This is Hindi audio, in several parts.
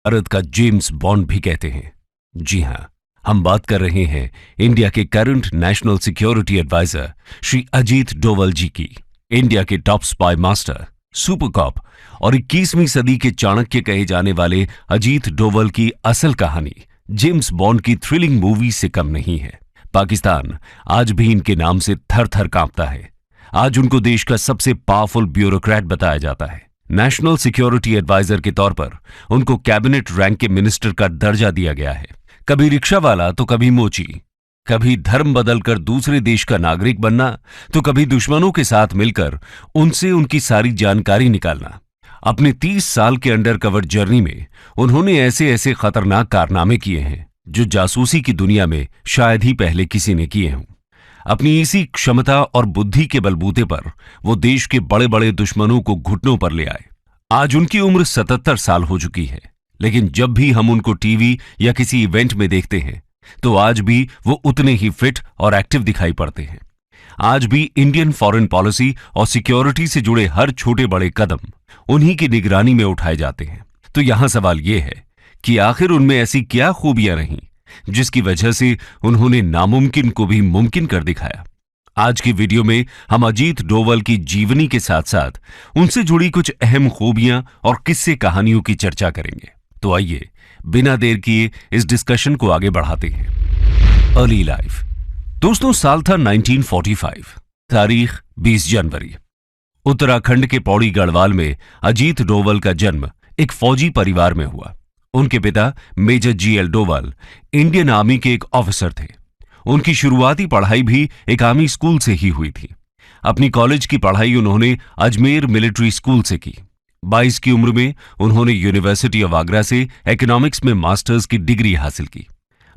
भारत का जेम्स बॉन्ड भी कहते हैं। जी हां, हम बात कर रहे हैं इंडिया के current national security adviser Shri Ajit Doval ji की। इंडिया के top spy master, super cop और 21वीं सदी के चाणक्य कहे जाने वाले अजीत डोवल की असल कहानी जेम्स बॉन्ड की थ्रिलिंग मूवी से कम नहीं है। पाकिस्तान आज भी इनके नाम से थर थर कांपता है। आज उनको देश का सबसे पावरफुल ब्यूरोक्रेट बताया जाता है। नेशनल सिक्योरिटी एडवाइजर के तौर पर उनको कैबिनेट रैंक के मिनिस्टर का दर्जा दिया गया है। कभी रिक्शा वाला तो कभी मोची, कभी धर्म बदलकर दूसरे देश का नागरिक बनना तो कभी दुश्मनों के साथ मिलकर उनसे उनकी सारी जानकारी निकालना। अपने 30 साल के अंडर कवर जर्नी में उन्होंने ऐसे ऐसे खतरनाक कारनामे किए हैं जो जासूसी की दुनिया में शायद ही पहले किसी ने किए हों। अपनी इसी क्षमता और बुद्धि के बलबूते पर वो देश के बड़े बड़े दुश्मनों को घुटनों पर ले आए। आज उनकी उम्र 77 साल हो चुकी है, लेकिन जब भी हम उनको टीवी या किसी इवेंट में देखते हैं तो आज भी वो उतने ही फिट और एक्टिव दिखाई पड़ते हैं। आज भी इंडियन फॉरेन पॉलिसी और सिक्योरिटी से जुड़े हर छोटे बड़े कदम उन्हीं की निगरानी में उठाए जाते हैं। तो यहां सवाल यह है कि आखिर उनमें ऐसी क्या खूबियां रहीं जिसकी वजह से उन्होंने नामुमकिन को भी मुमकिन कर दिखाया। आज की वीडियो में हम अजीत डोवल की जीवनी के साथ साथ उनसे जुड़ी कुछ अहम खूबियां और किस्से कहानियों की चर्चा करेंगे। तो आइए बिना देर किए इस डिस्कशन को आगे बढ़ाते हैं। Early life. दोस्तों, साल था 1945, तारीख 20 जनवरी। उत्तराखंड के पौड़ी गढ़वाल में अजीत डोवल का जन्म एक फौजी परिवार में हुआ। उनके पिता major GL Doval Indian army के एक ऑफिसर थे। उनकी शुरुआती पढ़ाई भी एक आर्मी स्कूल से ही हुई थी। अपनी कॉलेज की पढ़ाई उन्होंने अजमेर मिलिट्री स्कूल से की। 22 की उम्र में उन्होंने यूनिवर्सिटी ऑफ आगरा से इकोनॉमिक्स में मास्टर्स की डिग्री हासिल की।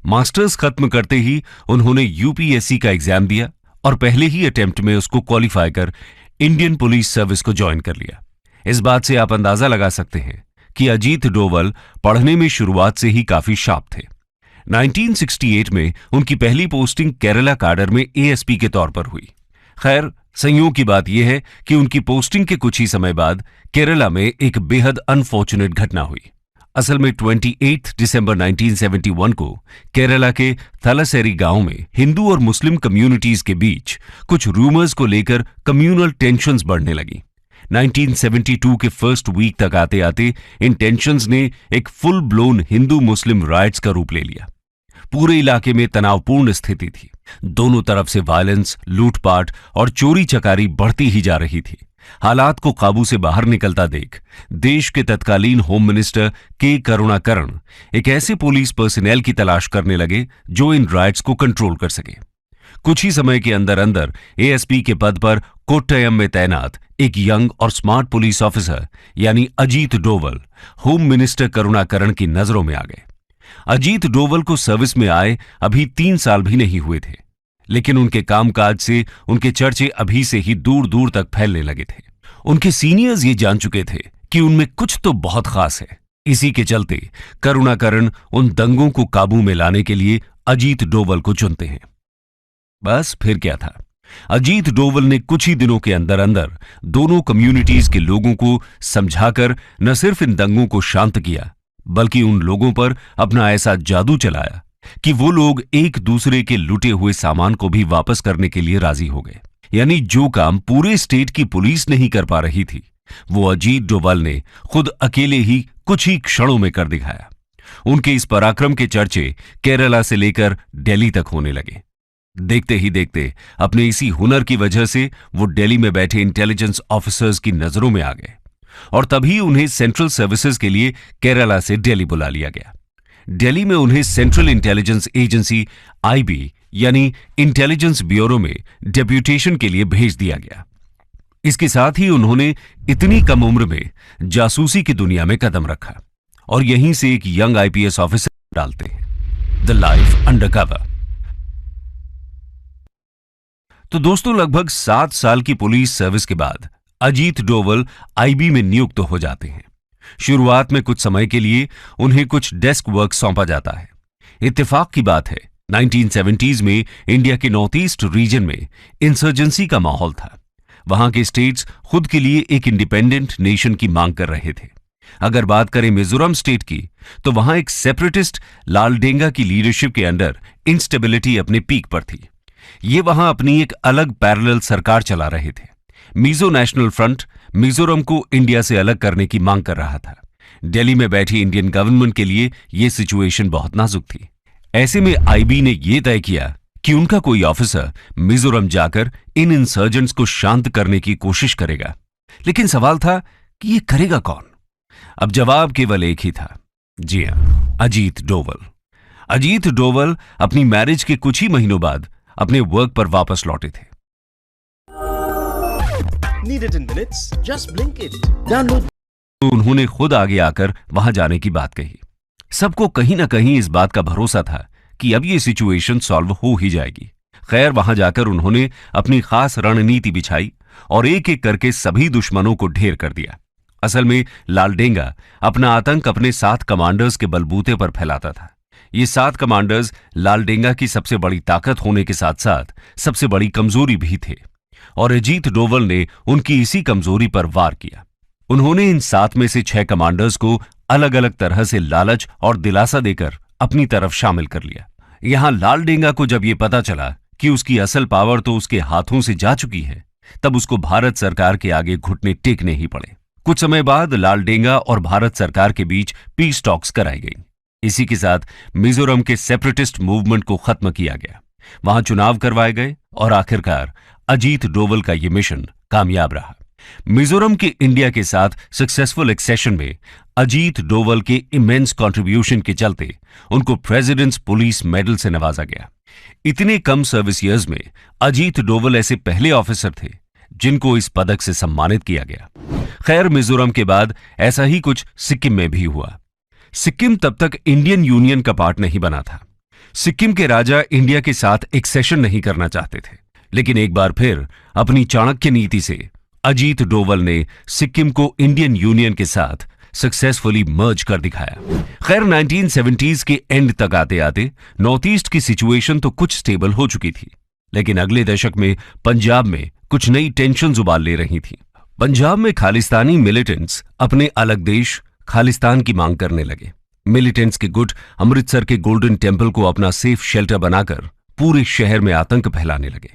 मास्टर्स खत्म करते ही उन्होंने यूपीएससी का एग्जाम दिया और पहले ही अटेम्प्ट में उसको क्वालिफाई कर इंडियन पुलिस सर्विस को ज्वाइन कर लिया। इस बात से आप अंदाजा लगा सकते हैं कि अजीत डोवल पढ़ने में शुरुआत से ही काफी शार्प थे। 1968 में उनकी पहली पोस्टिंग केरला काडर में एएसपी के तौर पर हुई। खैर, संयोग की बात यह है कि उनकी पोस्टिंग के कुछ ही समय बाद केरला में एक बेहद अनफॉर्चुनेट घटना हुई। असल में 28 दिसंबर 1971 को केरला के थलासेरी गांव में हिंदू और मुस्लिम कम्युनिटीज के बीच कुछ रूमर्स को लेकर कम्युनल टेंशंस बढ़ने लगी। 1972 के फर्स्ट वीक तक आते आते इन टेंशंस ने एक फुल ब्लोन हिंदू मुस्लिम राइट्स का रूप ले लिया। पूरे इलाके में तनावपूर्ण स्थिति थी। दोनों तरफ से वायलेंस, लूटपाट और चोरी चकारी बढ़ती ही जा रही थी। हालात को काबू से बाहर निकलता देख देश के तत्कालीन होम मिनिस्टर के करुणाकरण एक ऐसे पुलिस पर्सनल की तलाश करने लगे जो इन राइट्स को कंट्रोल कर सके। कुछ ही समय के अंदर अंदर एएसपी के पद पर कोट्टयम में तैनात एक यंग और स्मार्ट पुलिस ऑफिसर यानी अजीत डोवल होम मिनिस्टर करुणाकरण की नजरों में आ गए। अजीत डोवल को सर्विस में आए अभी 3 साल भी नहीं हुए थे, लेकिन उनके कामकाज से उनके चर्चे अभी से ही दूर दूर तक फैलने लगे थे। उनके सीनियर्स ये जान चुके थे कि उनमें कुछ तो बहुत खास है। इसी के चलते करुणाकरण उन दंगों को काबू में लाने के लिए अजीत डोवल को चुनते हैं। बस फिर क्या था, अजीत डोवल ने कुछ ही दिनों के अंदर अंदर दोनों कम्युनिटीज के लोगों को समझाकर न सिर्फ इन दंगों को शांत किया, बल्कि उन लोगों पर अपना ऐसा जादू चलाया कि वो लोग एक दूसरे के लुटे हुए सामान को भी वापस करने के लिए राजी हो गए। यानी जो काम पूरे स्टेट की पुलिस नहीं कर पा रही थी, वो अजीत डोवल ने खुद अकेले ही कुछ ही क्षणों में कर दिखाया। उनके इस पराक्रम के चर्चे केरला से लेकर दिल्ली तक होने लगे। देखते ही देखते अपने इसी हुनर की वजह से वो दिल्ली में बैठे इंटेलिजेंस ऑफिसर्स की नजरों में आ गए और तभी उन्हें सेंट्रल सर्विसेज के लिए केरला से दिल्ली बुला लिया गया। दिल्ली में उन्हें सेंट्रल इंटेलिजेंस एजेंसी आईबी यानी इंटेलिजेंस ब्यूरो में डेप्यूटेशन के लिए भेज दिया गया। इसके साथ ही उन्होंने इतनी कम उम्र में जासूसी की दुनिया में कदम रखा और यहीं से एक यंग आईपीएस ऑफिसर डालते हैं। The life undercover. तो दोस्तों, लगभग 7 साल की पुलिस सर्विस के बाद अजीत डोवल आईबी में नियुक्त हो जाते हैं। शुरुआत में कुछ समय के लिए उन्हें कुछ डेस्क वर्क सौंपा जाता है। इत्तेफाक की बात है, 1970s में इंडिया के नॉर्थ ईस्ट रीजन में इंसर्जेंसी का माहौल था। वहां के स्टेट्स खुद के लिए एक इंडिपेंडेंट नेशन की मांग कर रहे थे। अगर बात करें मिजोरम स्टेट की, तो वहां एक सेपरेटिस्ट लालडेंगा की लीडरशिप के अंडर इंस्टेबिलिटी अपने पीक पर थी। ये वहां अपनी एक अलग पैरेलल सरकार चला रहे थे। मिजो नेशनल फ्रंट मिजोरम को इंडिया से अलग करने की मांग कर रहा था। दिल्ली में बैठी इंडियन गवर्नमेंट के लिए यह सिचुएशन बहुत नाजुक थी। ऐसे में आईबी ने यह तय किया कि उनका कोई ऑफिसर मिजोरम जाकर इन इंसर्जेंट्स को शांत करने की कोशिश करेगा। लेकिन सवाल था कि यह करेगा कौन? अब जवाब केवल एक ही था, जी हां, अजीत डोवल। अजीत डोवल अपनी मैरिज के कुछ ही महीनों बाद अपने वर्क पर वापस लौटे थे। Need it in minutes? Just blink it. Download. तो उन्होंने खुद आगे आकर वहां जाने की बात कही। सबको कहीं ना कहीं इस बात का भरोसा था कि अब ये सिचुएशन सॉल्व हो ही जाएगी। खैर, वहां जाकर उन्होंने अपनी खास रणनीति बिछाई और एक एक करके सभी दुश्मनों को ढेर कर दिया। असल में लालडेंगा अपना आतंक अपने 7 कमांडर्स के बलबूते पर फैलाता था। ये 7 कमांडर्स लालडेंगा की सबसे बड़ी ताकत होने के साथ साथ सबसे बड़ी कमजोरी भी थे, और अजीत डोवल ने उनकी इसी कमजोरी पर वार किया। उन्होंने इन 7 में से 6 कमांडर्स को अलग अलग तरह से लालच और दिलासा देकर अपनी तरफ शामिल कर लिया। यहां लालडेंगा को जब यह पता चला कि उसकी असल पावर तो उसके हाथों से जा चुकी है, तब उसको भारत सरकार के आगे घुटने टेकने ही पड़े। कुछ समय बाद लालडेंगा और भारत सरकार के बीच पीस टॉक्स कराई गई। इसी के साथ मिजोरम के सेपरेटिस्ट मूवमेंट को खत्म किया गया। वहां चुनाव करवाए गए और आखिरकार अजीत डोवल का यह मिशन कामयाब रहा। मिजोरम के इंडिया के साथ सक्सेसफुल एक्सेशन में अजीत डोवल के इमेंस कंट्रीब्यूशन के चलते उनको प्रेसिडेंट्स पुलिस मेडल से नवाजा गया। इतने कम सर्विस ईयर्स में अजीत डोवल ऐसे पहले ऑफिसर थे जिनको इस पदक से सम्मानित किया गया। खैर, मिजोरम के बाद ऐसा ही कुछ सिक्किम में भी हुआ। सिक्किम तब तक इंडियन यूनियन का पार्ट नहीं बना था। सिक्किम के राजा इंडिया के साथ एक्सेशन नहीं करना चाहते थे, लेकिन एक बार फिर अपनी चाणक्य नीति से अजीत डोवल ने सिक्किम को इंडियन यूनियन के साथ सक्सेसफुली मर्ज कर दिखाया। खैर, 1970s के एंड तक आते आते नॉर्थ ईस्ट की सिचुएशन तो कुछ स्टेबल हो चुकी थी, लेकिन अगले दशक में पंजाब में कुछ नई टेंशन उबाल ले रही थी। पंजाब में खालिस्तानी मिलिटेंट्स अपने अलग देश खालिस्तान की मांग करने लगे। मिलिटेंट्स के गुट अमृतसर के गोल्डन टेम्पल को अपना सेफ शेल्टर बनाकर पूरे शहर में आतंक फैलाने लगे।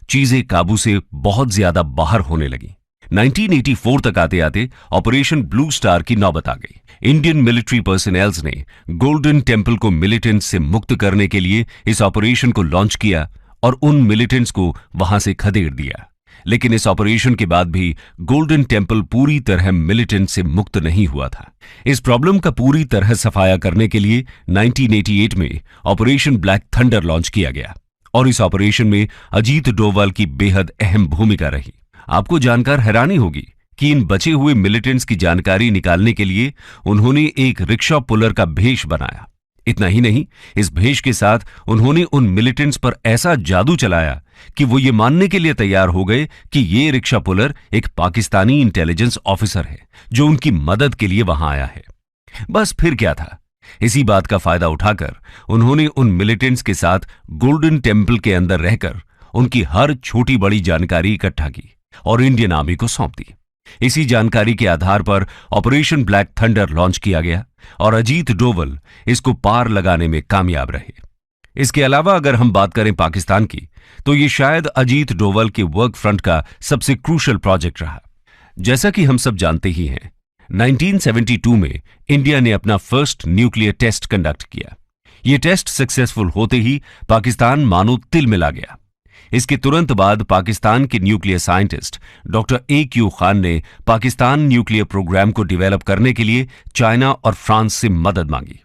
चीजें काबू से बहुत ज्यादा बाहर होने लगी। 1984 तक आते आते ऑपरेशन ब्लू स्टार की नौबत आ गई। इंडियन मिलिट्री पर्सनल्स ने गोल्डन टेम्पल को मिलिटेंट्स से मुक्त करने के लिए इस ऑपरेशन को लॉन्च किया और उन मिलिटेंट्स को वहां से खदेड़ दिया। लेकिन इस ऑपरेशन के बाद भी गोल्डन टेम्पल पूरी तरह मिलिटेंट से मुक्त नहीं हुआ था। इस प्रॉब्लम का पूरी तरह सफाया करने के लिए 1988 में ऑपरेशन ब्लैक थंडर लॉन्च किया गया और इस ऑपरेशन में अजीत डोवल की बेहद अहम भूमिका रही। आपको जानकर हैरानी होगी कि इन बचे हुए मिलिटेंट्स की जानकारी निकालने के लिए उन्होंने एक रिक्शा पुलर का भेष बनाया। इतना ही नहीं, इस भेष के साथ उन्होंने उन मिलिटेंट्स पर ऐसा जादू चलाया कि वो ये मानने के लिए तैयार हो गए कि ये रिक्शा पुलर एक पाकिस्तानी इंटेलिजेंस ऑफिसर है जो उनकी मदद के लिए वहां आया है। बस फिर क्या था, इसी बात का फायदा उठाकर उन्होंने उन मिलिटेंट्स के साथ गोल्डन टेम्पल के अंदर रहकर उनकी हर छोटी बड़ी जानकारी इकट्ठा की और इंडियन आर्मी को सौंप दी। इसी जानकारी के आधार पर ऑपरेशन ब्लैक थंडर लॉन्च किया गया और अजीत डोवल इसको पार लगाने में कामयाब रहे। इसके अलावा अगर हम बात करें पाकिस्तान की, तो ये शायद अजीत डोवल के वर्क फ्रंट का सबसे क्रूशल प्रोजेक्ट रहा। जैसा कि हम सब जानते ही हैं, 1972 में इंडिया ने अपना फर्स्ट न्यूक्लियर टेस्ट कंडक्ट किया। यह टेस्ट सक्सेसफुल होते ही पाकिस्तान मानो तिल मिला गया। इसके तुरंत बाद पाकिस्तान के nuclear scientist doctor AQ Khan ने पाकिस्तान न्यूक्लियर प्रोग्राम को डेवलप करने के लिए चाइना और फ्रांस से मदद मांगी।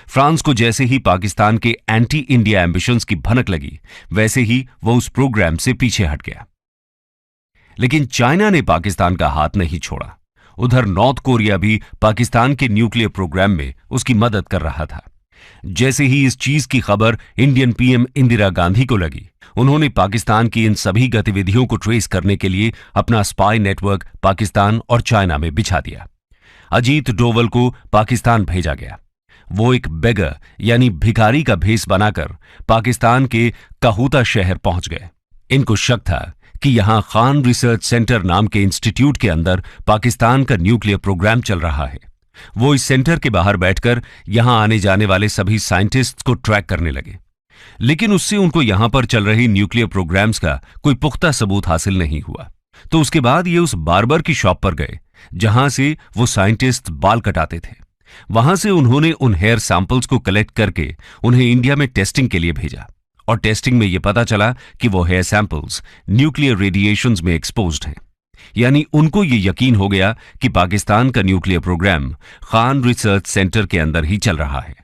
फ्रांस को जैसे ही पाकिस्तान के एंटी इंडिया एम्बिशंस की भनक लगी, वैसे ही वो उस प्रोग्राम से पीछे हट गया। लेकिन चाइना ने पाकिस्तान का हाथ नहीं छोड़ा। उधर नॉर्थ कोरिया भी पाकिस्तान के न्यूक्लियर प्रोग्राम में उसकी मदद कर रहा था। जैसे ही इस चीज की खबर इंडियन PM इंदिरा गांधी को लगी, उन्होंने पाकिस्तान की इन सभी गतिविधियों को ट्रेस करने के लिए अपना स्पाई नेटवर्क पाकिस्तान और चाइना में बिछा दिया। अजीत डोवल को पाकिस्तान भेजा गया। वो एक बेगर यानी भिखारी का भेष बनाकर पाकिस्तान के काहूता शहर पहुंच गए। इनको शक था कि यहां खान रिसर्च सेंटर नाम के इंस्टीट्यूट के अंदर पाकिस्तान का न्यूक्लियर प्रोग्राम चल रहा है। वो इस सेंटर के बाहर बैठकर यहां आने जाने वाले सभी साइंटिस्ट्स को ट्रैक करने लगे, लेकिन उससे उनको यहां पर चल रही न्यूक्लियर प्रोग्राम्स का कोई पुख्ता सबूत हासिल नहीं हुआ। तो उसके बाद ये उस बार्बर की शॉप पर गए जहां से वो साइंटिस्ट बाल कटाते थे। वहां से उन्होंने उन हेयर सैंपल्स को कलेक्ट करके उन्हें इंडिया में टेस्टिंग के लिए भेजा, और टेस्टिंग में यह पता चला कि वो हेयर सैंपल्स न्यूक्लियर रेडिएशंस में एक्सपोज्ड हैं। यानी उनको ये यकीन हो गया कि पाकिस्तान का nuclear programme Khan research centre के अंदर ही चल रहा है।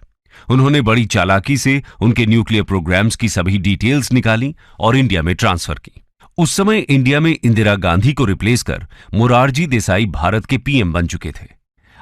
उन्होंने बड़ी चालाकी से उनके न्यूक्लियर प्रोग्राम्स की सभी डिटेल्स निकाली और इंडिया में ट्रांसफर की। उस समय इंडिया में इंदिरा गांधी को रिप्लेस कर मोरारजी देसाई भारत के पीएम बन चुके थे।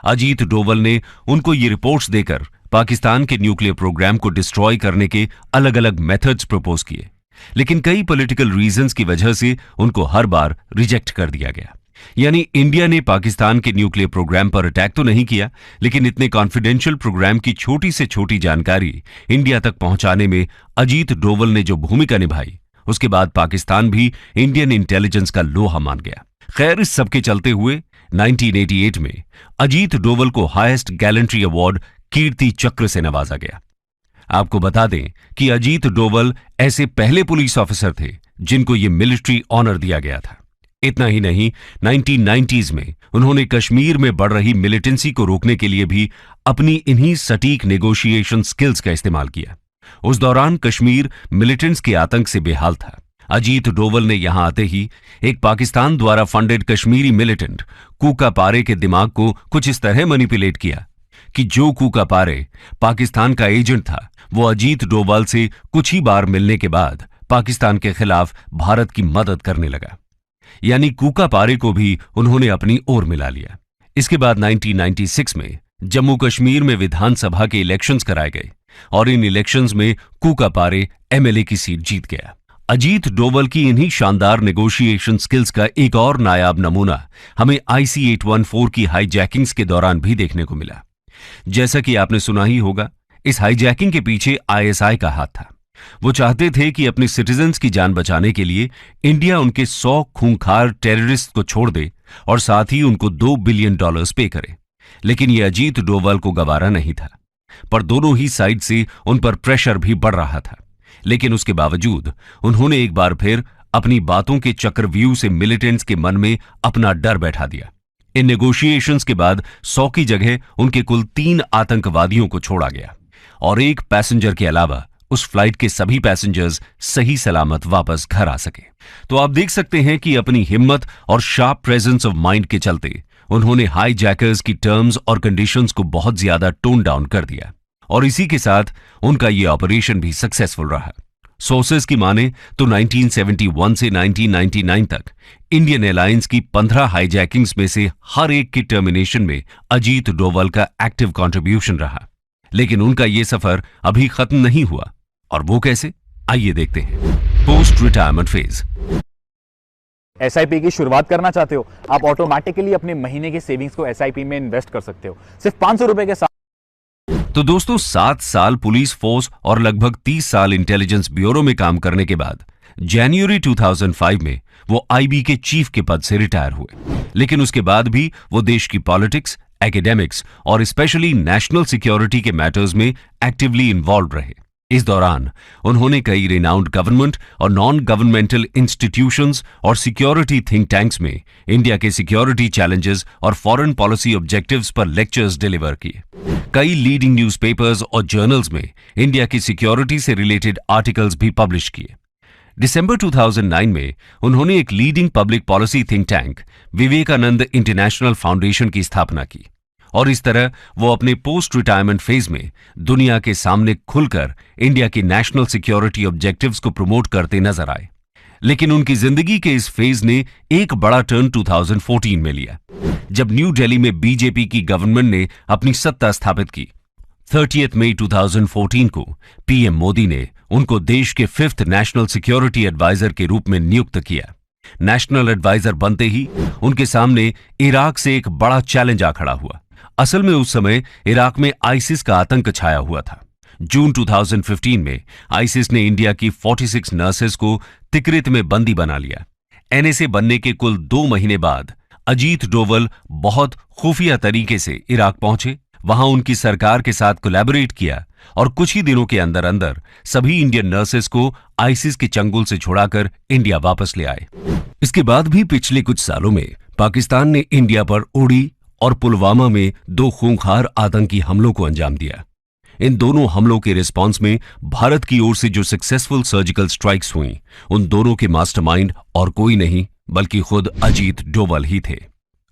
अजीत डोवल ने उनको ये रिपोर्ट्स देकर पाकिस्तान के न्यूक्लियर प्रोग्राम को डिस्ट्रॉय करने के अलग अलग मेथड्स प्रपोज किए, लेकिन कई पॉलिटिकल रीजंस की वजह से उनको हर बार रिजेक्ट कर दिया गया। यानी इंडिया ने पाकिस्तान के न्यूक्लियर प्रोग्राम पर अटैक तो नहीं किया, लेकिन इतने कॉन्फिडेंशियल प्रोग्राम की छोटी से छोटी जानकारी इंडिया तक पहुंचाने में अजीत डोवल ने जो भूमिका निभाई, उसके बाद पाकिस्तान भी इंडियन इंटेलिजेंस का लोहा मान गया। खैर, इस सबके चलते हुए 1988 में अजीत डोवल को हाईएस्ट गैलेंट्री अवार्ड कीर्ति चक्र से नवाजा गया। आपको बता दें कि अजीत डोवल ऐसे पहले पुलिस ऑफिसर थे जिनको ये मिलिट्री ऑनर दिया गया था। इतना ही नहीं, 1990s में उन्होंने कश्मीर में बढ़ रही मिलिटेंसी को रोकने के लिए भी अपनी इन्हीं सटीक नेगोशिएशन स्किल्स का इस्तेमाल किया। उस दौरान कश्मीर मिलिटेंट्स के आतंक से बेहाल था। अजीत डोवल ने यहां आते ही एक पाकिस्तान द्वारा फंडेड कश्मीरी मिलिटेंट कूका पारे के दिमाग को कुछ इस तरह मैनिपुलेट किया कि जो कूका पारे पाकिस्तान का एजेंट था, वो अजीत डोवल से कुछ ही बार मिलने के बाद पाकिस्तान के खिलाफ भारत की मदद करने लगा। यानी कूका पारे को भी उन्होंने अपनी ओर मिला लिया। इसके बाद 1996 में जम्मू कश्मीर में विधानसभा के इलेक्शंस कराए गए और इन इलेक्शंस में कूका पारे एमएलए की सीट जीत गया। अजीत डोवल की इन्हीं शानदार नेगोशिएशन स्किल्स का एक और नायाब नमूना हमें IC-814 की हाईजैकिंग्स के दौरान भी देखने को मिला। जैसा कि आपने सुना ही होगा, इस हाईजैकिंग के पीछे ISI का हाथ था। वो चाहते थे कि अपने सिटीजन्स की जान बचाने के लिए इंडिया उनके 100 खूंखार टेररिस्ट को छोड़ दे और साथ ही उनको $2 बिलियन पे करे, लेकिन ये अजीत डोवल को गवारा नहीं था। पर दोनों ही साइड से उन पर प्रेशर भी बढ़ रहा था, लेकिन उसके बावजूद उन्होंने एक बार फिर अपनी बातों के चक्रव्यूह से मिलिटेंट्स के मन में अपना डर बैठा दिया। इन नेगोशिएशंस के बाद 100 की जगह उनके कुल 3 आतंकवादियों को छोड़ा गया और एक पैसेंजर के अलावा उस फ्लाइट के सभी पैसेंजर्स सही सलामत वापस घर आ सके। तो आप देख सकते हैं कि अपनी हिम्मत और शार्प प्रेजेंस ऑफ माइंड के चलते उन्होंने हाईजैकर्स की टर्म्स और कंडीशंस को बहुत ज्यादा टोन डाउन कर दिया और इसी के साथ उनका यह ऑपरेशन भी सक्सेसफुल रहा। सोर्सेज की माने तो 1971 से 1999 तक इंडियन एयरलाइंस की 15 हाईजैकिंग्स में से हर एक की टर्मिनेशन में अजीत डोवल का एक्टिव कंट्रीब्यूशन रहा। लेकिन उनका यह सफर अभी खत्म नहीं हुआ, और वो कैसे, आइए देखते हैं। Post retirement phase. SIP की शुरुआत करना चाहते हो, आप ऑटोमेटिकली अपने महीने के सेविंग्स को SIP में इन्वेस्ट कर सकते हो सिर्फ 500 रुपए के साथ। तो दोस्तों, 7 साल पुलिस फोर्स और लगभग 30 साल इंटेलिजेंस ब्यूरो में काम करने के बाद जनवरी 2005 में वो IB के चीफ के पद से रिटायर हुए। लेकिन उसके बाद भी वो देश की पॉलिटिक्स, एकेडेमिक्स और स्पेशली नेशनल सिक्योरिटी के मैटर्स में एक्टिवली इन्वॉल्व रहे। इस दौरान उन्होंने कई रिनाउंड गवर्नमेंट और नॉन गवर्नमेंटल इंस्टीट्यूशंस और सिक्योरिटी थिंक टैंक्स में इंडिया के सिक्योरिटी चैलेंजेस और फॉरेन पॉलिसी ऑब्जेक्टिव्स पर लेक्चर्स डिलीवर किए। कई लीडिंग न्यूज़पेपर्स और जर्नल्स में इंडिया की सिक्योरिटी से रिलेटेड आर्टिकल्स भी पब्लिश किए। दिसंबर 2009 में उन्होंने एक leading public policy think tank Vivekananda international foundation की स्थापना की और इस तरह वो अपने पोस्ट रिटायरमेंट फेज में दुनिया के सामने खुलकर इंडिया की नेशनल सिक्योरिटी ऑब्जेक्टिव्स को प्रमोट करते नजर आए। लेकिन उनकी जिंदगी के इस फेज ने एक बड़ा टर्न 2014 में लिया, जब न्यू दिल्ली में बीजेपी की गवर्नमेंट ने अपनी सत्ता स्थापित की। 30 मई 2014 को पीएम मोदी ने उनको देश के 5th नेशनल सिक्योरिटी एडवाइजर के रूप में नियुक्त किया। नेशनल एडवाइजर बनते ही उनके सामने इराक से एक बड़ा चैलेंज आ खड़ा हुआ। असल में उस समय इराक में आईसिस का आतंक छाया हुआ था। जून 2015 में आईसिस ने इंडिया की 46 नर्सेस को तिकरित में बंदी बना लिया। एनएसए बनने के कुल 2 महीने बाद अजीत डोवल बहुत खुफिया तरीके से इराक पहुंचे, वहां उनकी सरकार के साथ कोलैबोरेट किया और कुछ ही दिनों के अंदर अंदर सभी इंडियन नर्सेस को आईसिस के चंगुल से छुड़ाकर इंडिया वापस ले आए। इसके बाद भी पिछले कुछ सालों में पाकिस्तान ने इंडिया पर उड़ी और पुलवामा में 2 खूंखार आतंकी हमलों को अंजाम दिया। इन दोनों हमलों के रिस्पांस में भारत की ओर से जो सक्सेसफुल सर्जिकल स्ट्राइक्स हुई, उन दोनों के मास्टरमाइंड और कोई नहीं बल्कि खुद अजीत डोवल ही थे।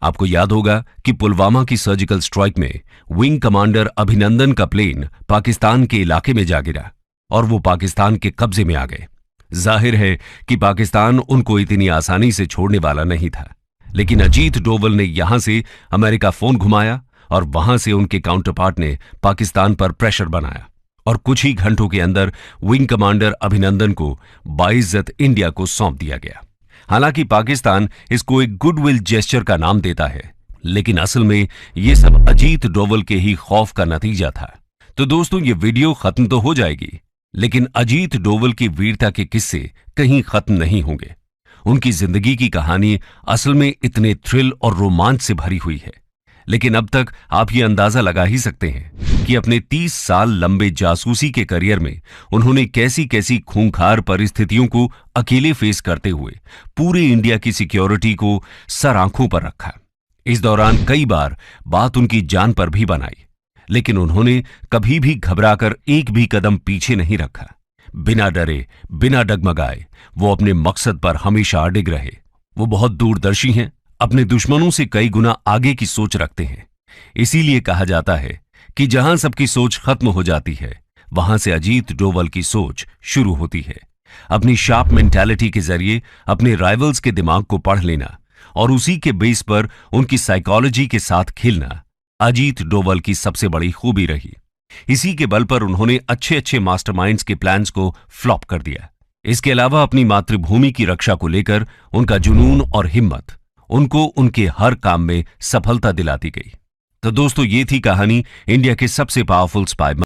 आपको याद होगा कि पुलवामा की सर्जिकल स्ट्राइक में विंग कमांडर अभिनंदन का प्लेन पाकिस्तान के इलाके में जा गिरा और वो पाकिस्तान के कब्जे में आ गए। जाहिर है कि पाकिस्तान उनको इतनी आसानी से छोड़ने वाला नहीं था, लेकिन अजीत डोवल ने यहां से अमेरिका फोन घुमाया और वहां से उनके काउंटरपार्ट ने पाकिस्तान पर प्रेशर बनाया और कुछ ही घंटों के अंदर विंग कमांडर अभिनंदन को बाइज्जत इंडिया को सौंप दिया गया। हालांकि पाकिस्तान इसको एक गुडविल जेस्चर का नाम देता है, लेकिन असल में यह सब अजीत डोवल के ही खौफ का नतीजा था। तो दोस्तों, ये वीडियो खत्म तो हो जाएगी, लेकिन अजीत डोवल की वीरता के किस्से कहीं खत्म नहीं होंगे। उनकी जिंदगी की कहानी असल में इतने थ्रिल और रोमांच से भरी हुई है, लेकिन अब तक आप ये अंदाजा लगा ही सकते हैं कि अपने 30 साल लंबे जासूसी के करियर में उन्होंने कैसी कैसी खूंखार परिस्थितियों को अकेले फेस करते हुए पूरे इंडिया की सिक्योरिटी को सर आंखों पर रखा। इस दौरान कई बार बात उनकी जान पर भी बनाई, लेकिन उन्होंने कभी भी घबराकर एक भी कदम पीछे नहीं रखा। बिना डरे, बिना डगमगाए वो अपने मकसद पर हमेशा अडिग रहे। वो बहुत दूरदर्शी हैं, अपने दुश्मनों से कई गुना आगे की सोच रखते हैं। इसीलिए कहा जाता है कि जहां सबकी सोच खत्म हो जाती है, वहां से अजीत डोवल की सोच शुरू होती है। अपनी शार्प मेंटालिटी के जरिए अपने राइवल्स के दिमाग को पढ़ लेना और उसी के बेस पर उनकी साइकोलॉजी के साथ खेलना अजीत डोवल की सबसे बड़ी खूबी रही। इसी के बल पर उन्होंने अच्छे अच्छे मास्टरमाइंड्स के प्लान्स को फ्लॉप कर दिया। इसके अलावा अपनी मातृभूमि की रक्षा को लेकर उनका जुनून और हिम्मत उनको उनके हर काम में सफलता दिलाती गई। तो दोस्तों, ये थी कहानी इंडिया के सबसे पावरफुल स्पाई